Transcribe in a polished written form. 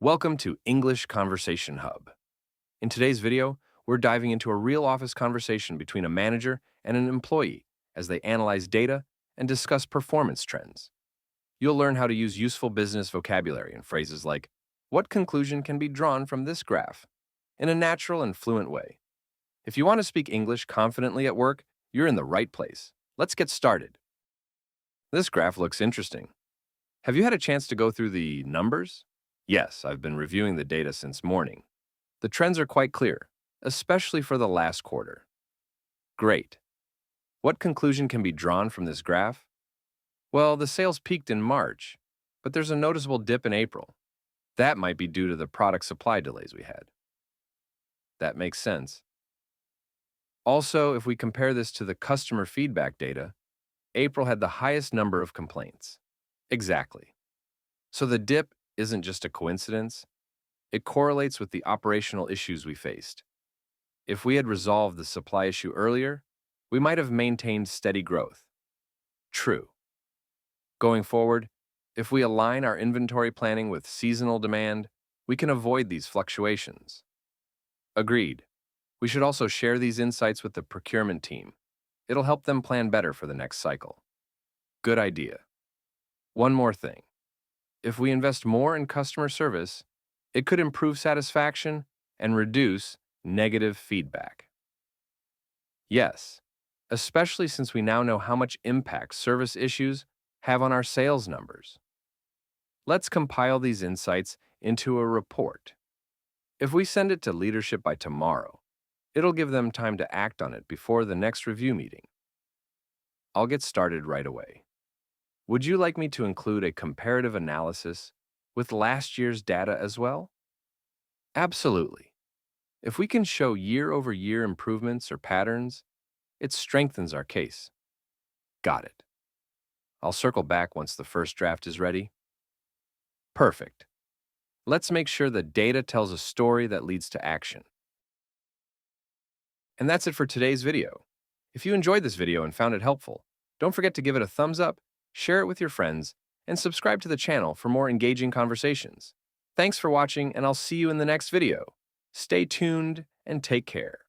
Welcome to English Conversation Hub. In today's video, we're diving into a real office conversation between a manager and an employee as they analyze data and discuss performance trends. You'll learn how to use useful business vocabulary and phrases like, "What conclusion can be drawn from this graph?" in a natural and fluent way. If you want to speak English confidently at work, you're in the right place. Let's get started. This graph looks interesting. Have you had a chance to go through the numbers? Yes, I've been reviewing the data since morning. The trends are quite clear, especially for the last quarter. Great. What conclusion can be drawn from this graph? Well, the sales peaked in March, but there's a noticeable dip in April. That might be due to the product supply delays we had. That makes sense. Also, if we compare this to the customer feedback data, April had the highest number of complaints. Exactly. So the dip isn't just a coincidence, it correlates with the operational issues we faced. If we had resolved the supply issue earlier, we might have maintained steady growth. True. Going forward, if we align our inventory planning with seasonal demand, we can avoid these fluctuations. Agreed. We should also share these insights with the procurement team. It'll help them plan better for the next cycle. Good idea. One more thing. If we invest more in customer service, it could improve satisfaction and reduce negative feedback. Yes, especially since we now know how much impact service issues have on our sales numbers. Let's compile these insights into a report. If we send it to leadership by tomorrow, it'll give them time to act on it before the next review meeting. I'll get started right away. Would you like me to include a comparative analysis with last year's data as well? Absolutely. If we can show year-over-year improvements or patterns, it strengthens our case. Got it. I'll circle back once the first draft is ready. Perfect. Let's make sure the data tells a story that leads to action. And that's it for today's video. If you enjoyed this video and found it helpful, don't forget to give it a thumbs up, share it with your friends, and subscribe to the channel for more engaging conversations. Thanks for watching, and I'll see you in the next video. Stay tuned and take care.